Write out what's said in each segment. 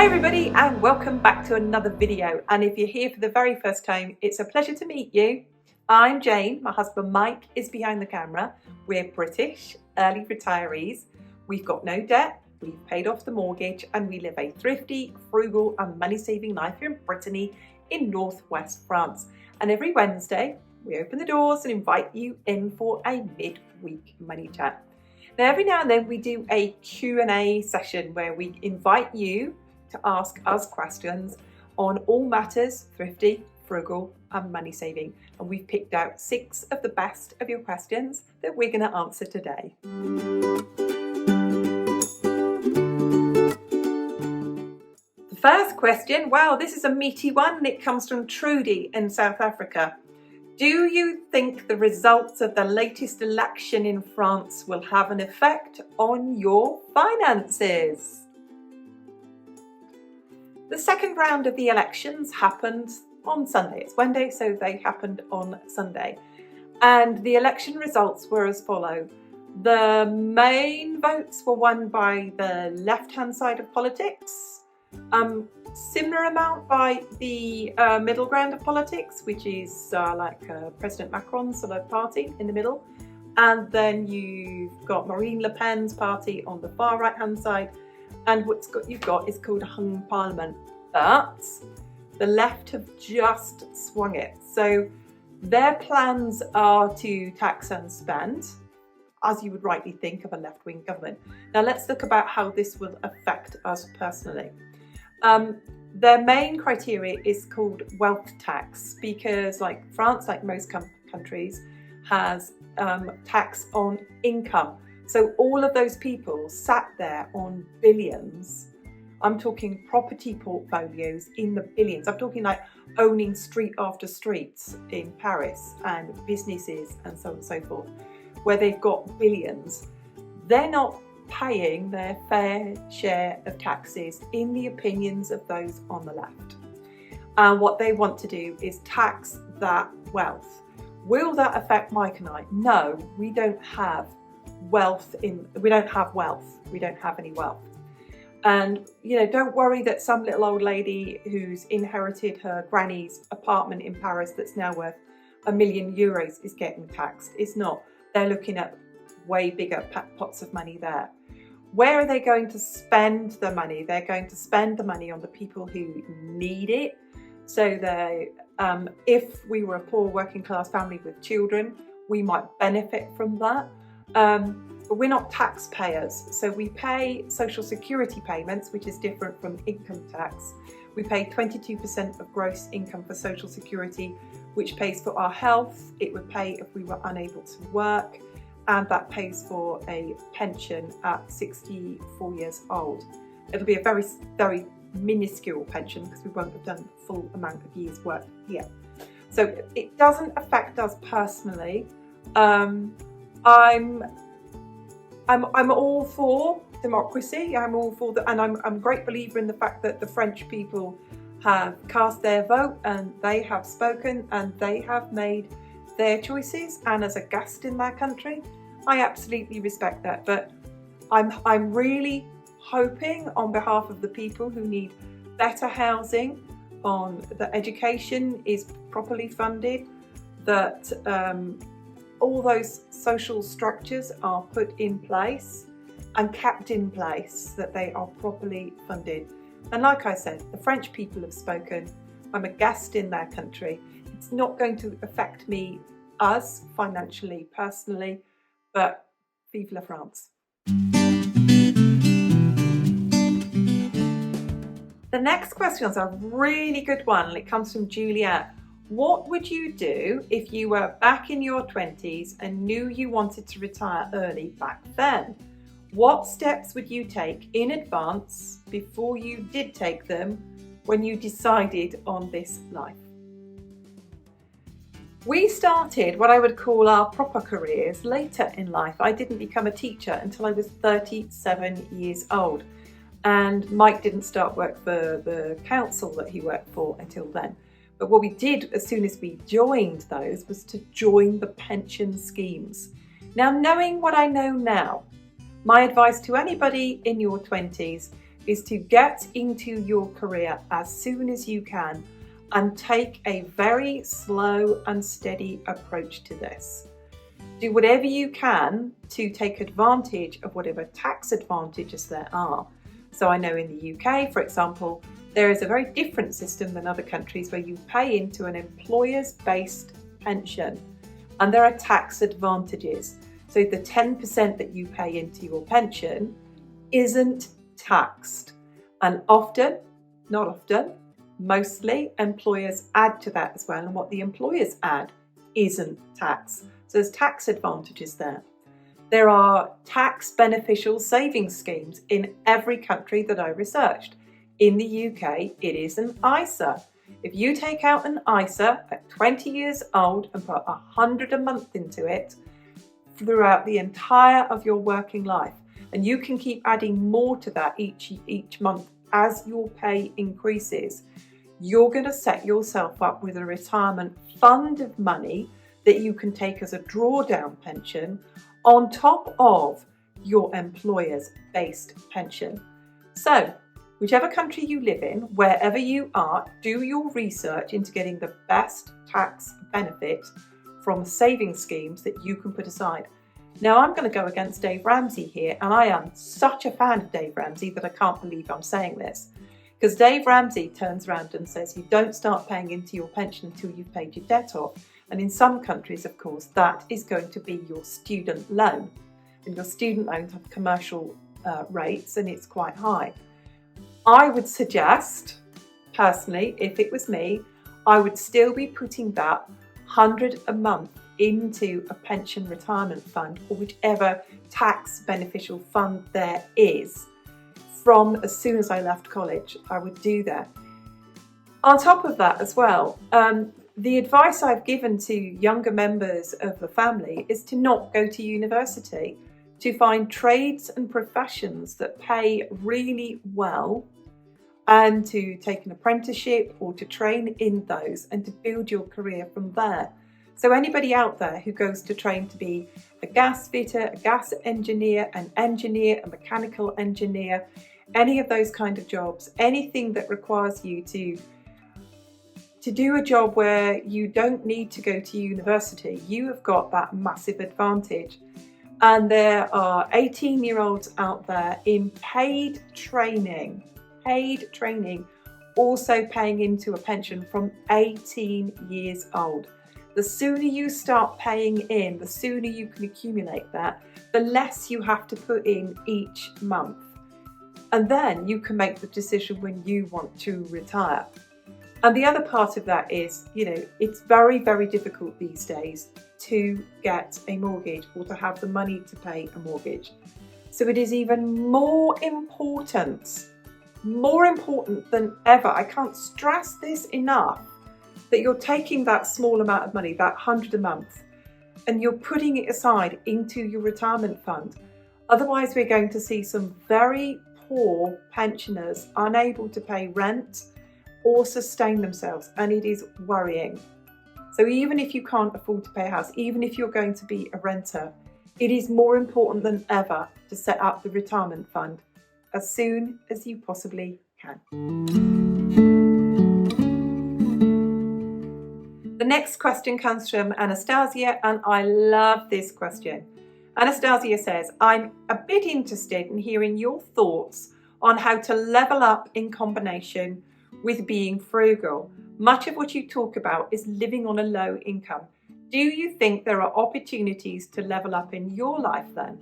everybody, and welcome back to another video. And if you're here for the very first time, it's a pleasure to meet you. I'm Jane, my husband Mike is behind the camera. We're British, early retirees. We've got no debt, we've paid off the mortgage, and we live a thrifty, frugal and money-saving life here in Brittany in northwest France. And every Wednesday, we open the doors and invite you in for a mid-week money chat. Now, every now and then we do a Q&A session where we invite you to ask us questions on all matters thrifty, frugal and money saving. And we've picked out 6 of the best of your questions that we're going to answer today. The first question, wow, this is a meaty one, and it comes from Trudy in South Africa. Do you think the results of the latest election in France will have an effect on your finances? The second round of the elections happened on Sunday. It's Wednesday, so they happened on Sunday. And the election results were as follow. The main votes were won by the left-hand side of politics. Similar amount by the middle ground of politics, which is President Macron's sort of party in the middle. And then you've got Marine Le Pen's party on the far right-hand side. And you've got is called a hung parliament. But the left have just swung it. So their plans are to tax and spend, as you would rightly think of a left-wing government. Now let's look about how this will affect us personally. Their main criteria is called wealth tax, because like France, like most countries, has tax on income. So all of those people sat there on billions. I'm talking property portfolios in the billions. I'm talking like owning street after street in Paris and businesses and so on and so forth, where they've got billions. They're not paying their fair share of taxes in the opinions of those on the left. And what they want to do is tax that wealth. Will that affect Mike and I? No, we don't have wealth. We don't have any wealth. And don't worry that some little old lady who's inherited her granny's apartment in Paris that's now worth €1 million is getting taxed. It's not. They're looking at way bigger pots of money there. Where are they going to spend the money? They're going to spend the money on the people who need it. So if we were a poor working class family with children, we might benefit from that. But we're not taxpayers, so we pay social security payments, which is different from income tax. We pay 22% of gross income for social security, which pays for our health. It would pay if we were unable to work, and that pays for a pension at 64 years old. It'll be a very, very minuscule pension because we won't have done the full amount of years work here. So it doesn't affect us personally. I'm all for democracy. I'm all for that, and I'm a great believer in the fact that the French people have cast their vote and they have spoken and they have made their choices. And as a guest in their country, I absolutely respect that. But I'm really hoping on behalf of the people who need better housing, on that education is properly funded, that all those social structures are put in place and kept in place, that they are properly funded. And like I said, the French people have spoken. I'm a guest in their country. It's not going to affect us financially, personally, but vive la France. The next question is a really good one. It comes from Juliet. What would you do if you were back in your 20s and knew you wanted to retire early back then? What steps would you take in advance before you did take them when you decided on this life? We started what I would call our proper careers later in life. I didn't become a teacher until I was 37 years old. And Mike didn't start work for the council that he worked for until then. But what we did as soon as we joined those was to join the pension schemes. Now, knowing what I know now, my advice to anybody in your 20s is to get into your career as soon as you can and take a very slow and steady approach to this. Do whatever you can to take advantage of whatever tax advantages there are. So I know in the UK, for example, there is a very different system than other countries where you pay into an employer's based pension, and there are tax advantages. So the 10% that you pay into your pension isn't taxed. And often, not often, mostly employers add to that as well. And what the employers add isn't tax. So there's tax advantages there. There are tax beneficial savings schemes in every country that I researched. In the UK, it is an ISA. If you take out an ISA at 20 years old and put 100 a month into it throughout the entire of your working life, and you can keep adding more to that each month as your pay increases, you're going to set yourself up with a retirement fund of money that you can take as a drawdown pension on top of your employer's based pension. So, whichever country you live in, wherever you are, do your research into getting the best tax benefit from savings schemes that you can put aside. Now, I'm going to go against Dave Ramsey here, and I am such a fan of Dave Ramsey that I can't believe I'm saying this. Because Dave Ramsey turns around and says you don't start paying into your pension until you've paid your debt off. And in some countries, of course, that is going to be your student loan. And your student loans have commercial rates, and it's quite high. I would suggest, personally, if it was me, I would still be putting that 100 a month into a pension retirement fund, or whichever tax beneficial fund there is, from as soon as I left college. I would do that. On top of that as well, the advice I've given to younger members of the family is to not go to university, to find trades and professions that pay really well, and to take an apprenticeship or to train in those and to build your career from there. So anybody out there who goes to train to be a gas fitter, a gas engineer, a mechanical engineer, any of those kind of jobs, anything that requires you to do a job where you don't need to go to university, you have got that massive advantage. And there are 18-year-olds out there in paid training, also paying into a pension from 18 years old. The sooner you start paying in, the sooner you can accumulate that, the less you have to put in each month. And then you can make the decision when you want to retire. And the other part of that is, it's very, very difficult these days to get a mortgage or to have the money to pay a mortgage. So it is even more important than ever. I can't stress this enough, that you're taking that small amount of money, that 100 a month, and you're putting it aside into your retirement fund. Otherwise, we're going to see some very poor pensioners unable to pay rent or sustain themselves, and it is worrying. So even if you can't afford to pay a house, even if you're going to be a renter, it is more important than ever to set up the retirement fund as soon as you possibly can. The next question comes from Anastasia, and I love this question. Anastasia says, I'm a bit interested in hearing your thoughts on how to level up in combination with being frugal. Much of what you talk about is living on a low income. Do you think there are opportunities to level up in your life then?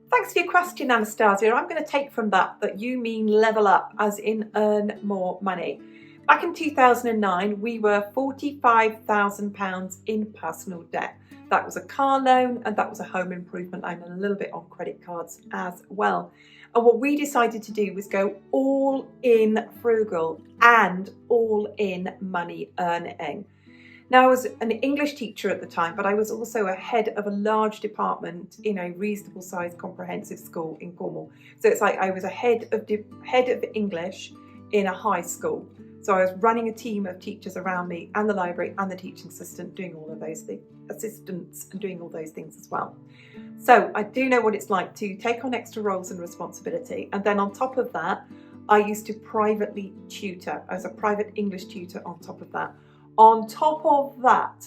Thanks for your question, Anastasia. I'm going to take from that you mean level up as in earn more money. Back in 2009, we were £45,000 in personal debt. That was a car loan and that was a home improvement loan and a little bit on credit cards as well. And what we decided to do was go all in frugal and all in money earning. Now, I was an English teacher at the time, but I was also a head of a large department in a reasonable sized comprehensive school in Cornwall. So it's like I was a head of English in a high school. So I was running a team of teachers around me and the library and the teaching assistant doing all of those things, assistants and doing all those things as well. So I do know what it's like to take on extra roles and responsibility. And then on top of that, I used to privately tutor. I was a private English tutor on top of that. On top of that,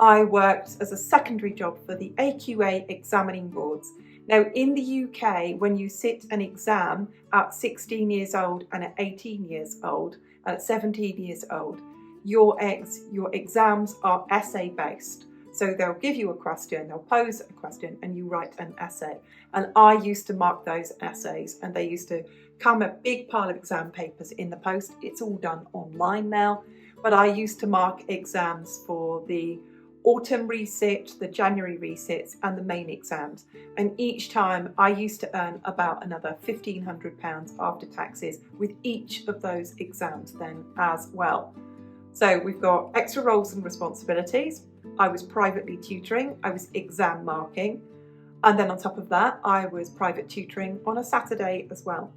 I worked as a secondary job for the AQA examining boards. Now in the UK, when you sit an exam at 16 years old and at 18 years old, and at 17 years old, your exams are essay based. So they'll give you a question, they'll pose a question and you write an essay. And I used to mark those essays and they used to come a big pile of exam papers in the post. It's all done online now, but I used to mark exams for the autumn resit, the January resits and the main exams. And each time I used to earn about another £1,500 after taxes with each of those exams then as well. So we've got extra roles and responsibilities. I was privately tutoring, I was exam marking, and then on top of that, I was private tutoring on a Saturday as well.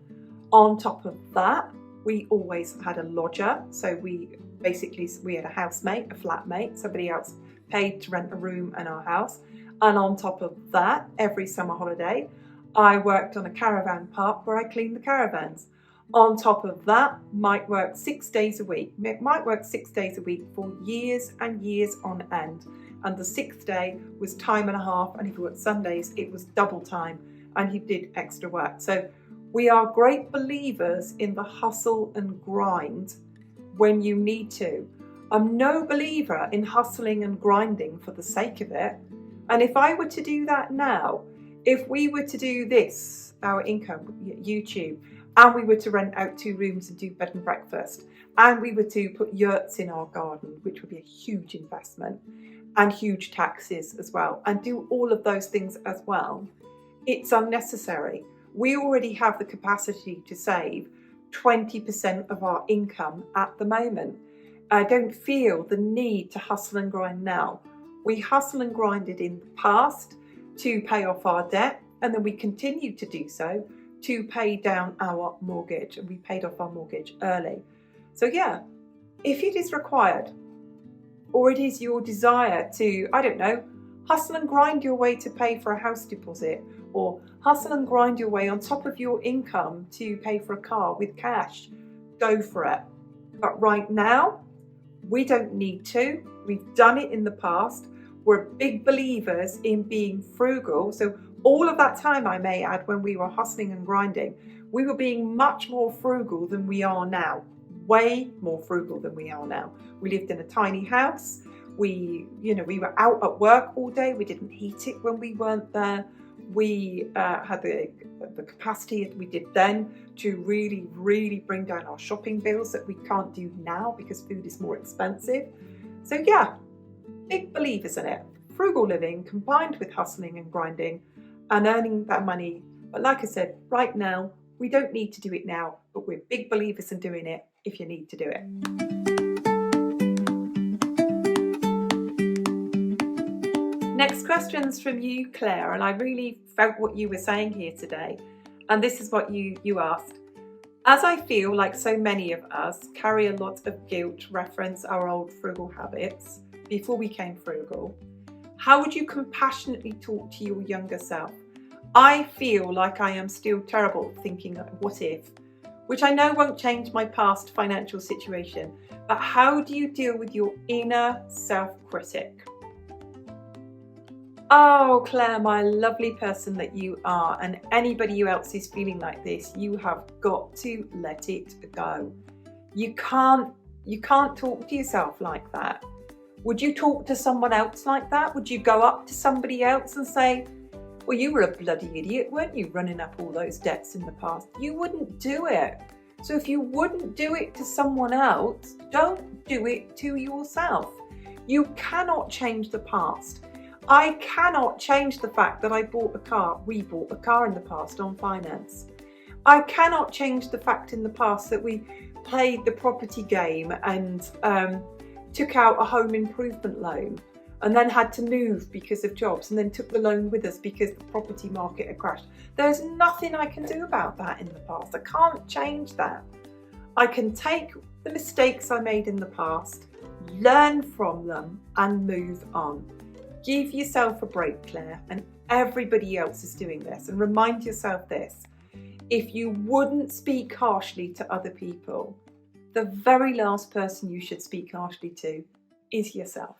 On top of that, we always had a lodger. So we had a housemate, a flatmate, somebody else paid to rent a room in our house. And on top of that, every summer holiday, I worked on a caravan park where I cleaned the caravans. On top of that, might work 6 days a week. Might work 6 days a week for years and years on end. And the 6th day was time and a half. And if you worked Sundays, it was double time and you did extra work. So we are great believers in the hustle and grind when you need to. I'm no believer in hustling and grinding for the sake of it. And if I were to do that now, if we were to do this, our income, YouTube, and we were to rent out 2 rooms and do bed and breakfast, and we were to put yurts in our garden, which would be a huge investment, and huge taxes as well, and do all of those things as well, it's unnecessary. We already have the capacity to save 20% of our income at the moment. I don't feel the need to hustle and grind now. We hustle and grinded in the past to pay off our debt, and then we continue to do so to pay down our mortgage, and we paid off our mortgage early. So yeah, if it is required, or it is your desire to, I don't know, hustle and grind your way to pay for a house deposit, or hustle and grind your way on top of your income to pay for a car with cash, go for it. But right now, we don't need to. We've done it in the past. We're big believers in being frugal. So all of that time, I may add, when we were hustling and grinding, we were being much more frugal than we are now. Way more frugal than we are now. We lived in a tiny house. We were out at work all day. We didn't heat it when we weren't there. We had the capacity we did then to really, really bring down our shopping bills that we can't do now because food is more expensive. So yeah, big believers in it. Frugal living combined with hustling and grinding and earning that money. But like I said, right now, we don't need to do it now, but we're big believers in doing it if you need to do it. Next question's from you, Claire, and I really felt what you were saying here today. And this is what you asked. As I feel like so many of us carry a lot of guilt to reference our old frugal habits before we became frugal, how would you compassionately talk to your younger self? I feel like I am still terrible thinking, what if? Which I know won't change my past financial situation, but how do you deal with your inner self-critic? Oh, Claire, my lovely person that you are, and anybody else who's feeling like this, you have got to let it go. You can't talk to yourself like that. Would you talk to someone else like that? Would you go up to somebody else and say, well, you were a bloody idiot, weren't you, running up all those debts in the past? You wouldn't do it. So if you wouldn't do it to someone else, don't do it to yourself. You cannot change the past. I cannot change the fact that we bought a car in the past on finance. I cannot change the fact in the past that we played the property game and took out a home improvement loan and then had to move because of jobs and then took the loan with us because the property market had crashed. There's nothing I can do about that in the past. I can't change that. I can take the mistakes I made in the past, learn from them and move on. Give yourself a break, Claire, and everybody else is doing this. And remind yourself this: if you wouldn't speak harshly to other people, the very last person you should speak harshly to is yourself.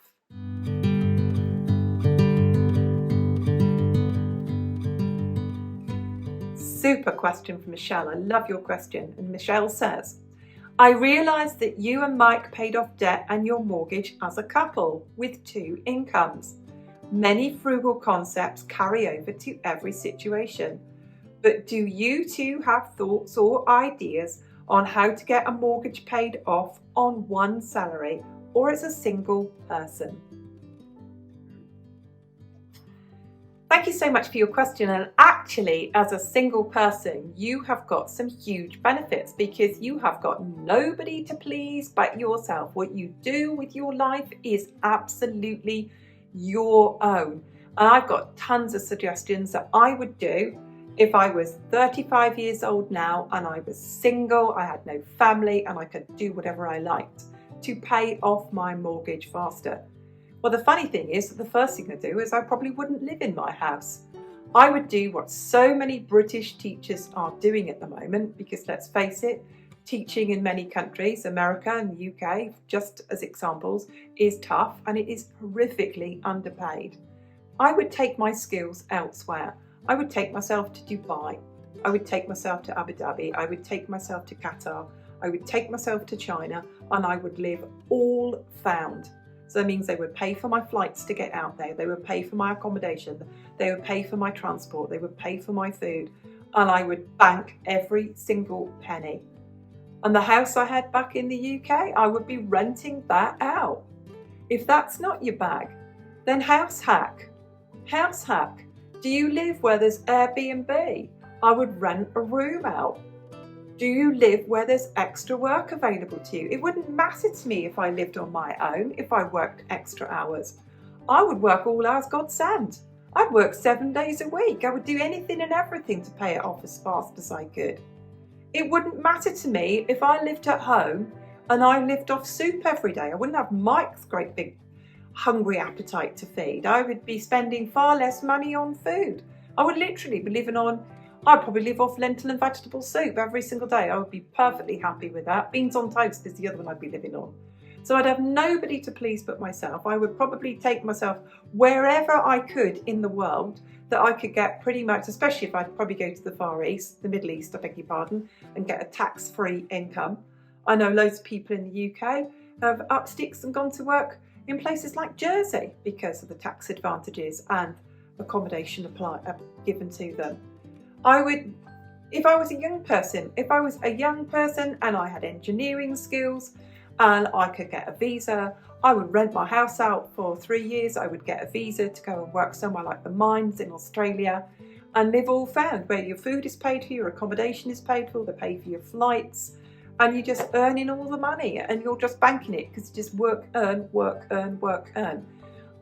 Super question from Michelle. I love your question. And Michelle says, I realised that you and Mike paid off debt and your mortgage as a couple with 2 incomes. Many frugal concepts carry over to every situation. But do you two have thoughts or ideas on how to get a mortgage paid off on one salary or as a single person? Thank you so much for your question. And actually, as a single person, you have got some huge benefits because you have got nobody to please but yourself. What you do with your life is absolutely your own. And I've got tons of suggestions that I would do if I was 35 years old now and I was single, I had no family, and I could do whatever I liked to pay off my mortgage faster. Well, the funny thing is that the first thing I'd do is I probably wouldn't live in my house. I would do what so many British teachers are doing at the moment, because let's face it, teaching in many countries, America and the UK, just as examples, is tough and it is horrifically underpaid. I would take my skills elsewhere. I would take myself to Dubai. I would take myself to Abu Dhabi. I would take myself to Qatar. I would take myself to China, and I would live all found. So that means they would pay for my flights to get out there. They would pay for my accommodation. They would pay for my transport. They would pay for my food. And I would bank every single penny. And the house I had back in the UK, I would be renting that out. If that's not your bag, then house hack. House hack. Do you live where there's Airbnb? I would rent a room out. Do you live where there's extra work available to you? It wouldn't matter to me if I lived on my own, if I worked extra hours. I would work all hours God sent. I'd work 7 days a week. I would do anything and everything to pay it off as fast as I could. It wouldn't matter to me if I lived at home and I lived off soup every day. I wouldn't have Mike's great big hungry appetite to feed. I would be spending far less money on food. I would literally be living on, I'd probably live off lentil and vegetable soup every single day. I would be perfectly happy with that. Beans on toast is the other one I'd be living on. So I'd have nobody to please but myself. I would probably take myself wherever I could in the world that I could get pretty much, especially if I'd probably go to the Far East, the Middle East, I beg your pardon, and get a tax-free income. I know loads of people in the UK have up sticks and gone to work in places like Jersey because of the tax advantages and accommodation given to them. I would, if I was a young person and I had engineering skills and I could get a visa, I would rent my house out for 3 years. I would get a visa to go and work somewhere like the mines in Australia and live all found, where your food is paid for, your accommodation is paid for, they pay for your flights, and you're just earning all the money and you're just banking it because you just work, earn, work, earn, work, earn.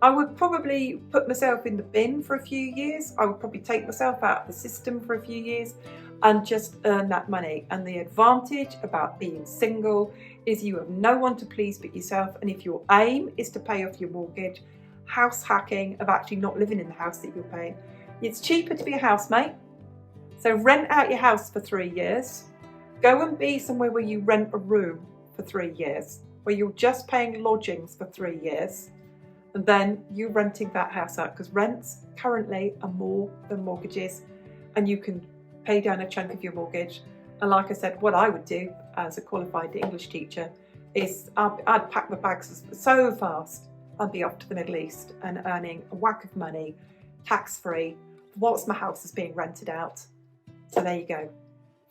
I would probably put myself in the bin for a few years. I would probably take myself out of the system for a few years and just earn that money. And the advantage about being single is you have no one to please but yourself. And if your aim is to pay off your mortgage, house hacking of actually not living in the house that you're paying, it's cheaper to be a housemate. So rent out your house for 3 years. Go and be somewhere where you rent a room for 3 years, where you're just paying lodgings for 3 years. And then you're renting that house out, because rents currently are more than mortgages, and you can pay down a chunk of your mortgage. And like I said, what I would do as a qualified English teacher is I'd pack my bags so fast. I'd be off to the Middle East and earning a whack of money, tax-free, whilst my house is being rented out. So there you go.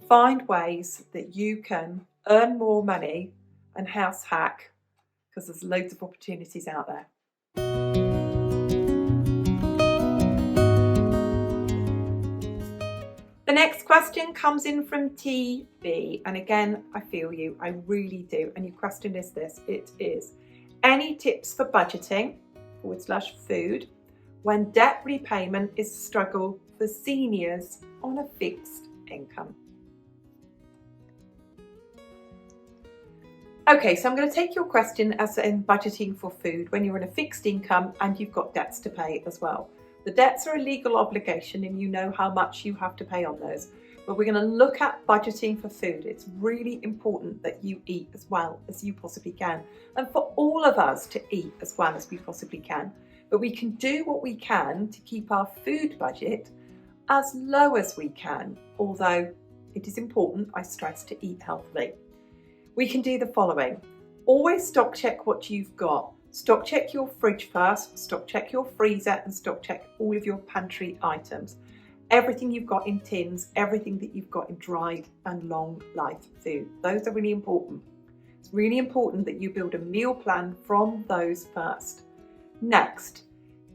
Find ways that you can earn more money and house hack, because there's loads of opportunities out there. The next question comes in from TB, and again, I feel you, I really do. And your question is this: it is, any tips for budgeting /food when debt repayment is a struggle for seniors on a fixed income? Okay, so I'm going to take your question as in budgeting for food when you're on a fixed income and you've got debts to pay as well. The debts are a legal obligation and you know how much you have to pay on those. But we're going to look at budgeting for food. It's really important that you eat as well as you possibly can, and for all of us to eat as well as we possibly can. But we can do what we can to keep our food budget as low as we can, although it is important, I stress, to eat healthily. We can do the following. Always stock check what you've got. Stock check your fridge first, stock check your freezer, and stock check all of your pantry items. Everything you've got in tins, everything that you've got in dried and long life food. Those are really important. It's really important that you build a meal plan from those first. Next,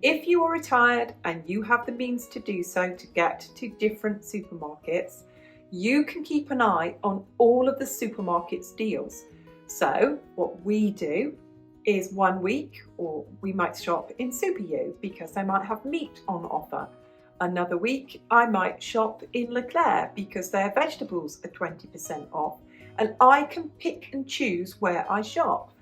if you are retired and you have the means to do so to get to different supermarkets, you can keep an eye on all of the supermarkets' deals. So what we do is 1 week, or we might shop in Super U because they might have meat on offer. Another week, I might shop in Leclerc because their vegetables are 20% off. And I can pick and choose where I shop.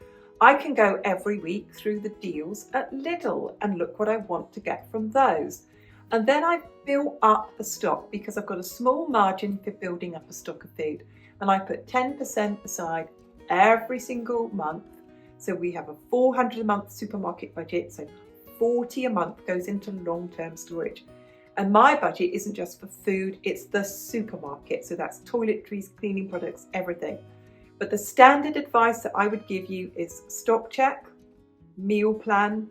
I can go every week through the deals at Lidl and look what I want to get from those. And then I've built up a stock because I've got a small margin for building up a stock of food. And I put 10% aside every single month. So we have a 400 a month supermarket budget. So 40 a month goes into long-term storage. And my budget isn't just for food, it's the supermarket. So that's toiletries, cleaning products, everything. But the standard advice that I would give you is stock check, meal plan,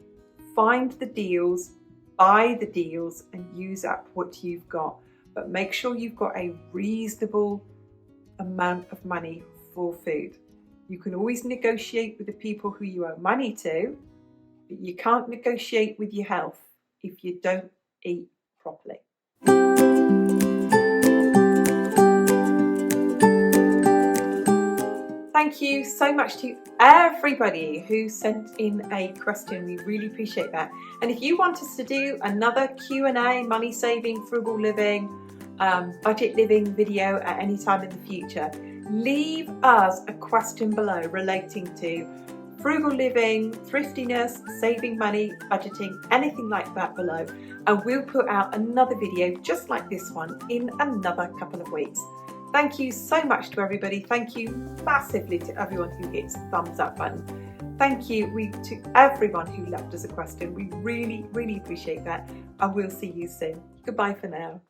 find the deals, buy the deals, and use up what you've got. But make sure you've got a reasonable amount of money for food. You can always negotiate with the people who you owe money to, but you can't negotiate with your health if you don't eat properly. Thank you so much to everybody who sent in a question. We really appreciate that. And if you want us to do another Q&A, money saving, frugal living, budget living video at any time in the future, leave us a question below relating to frugal living, thriftiness, saving money, budgeting, anything like that below. And we'll put out another video just like this one in another couple of weeks. Thank you so much to everybody. Thank you massively to everyone who hits the thumbs up button. Thank you to everyone who left us a question. We really, really appreciate that. And we'll see you soon. Goodbye for now.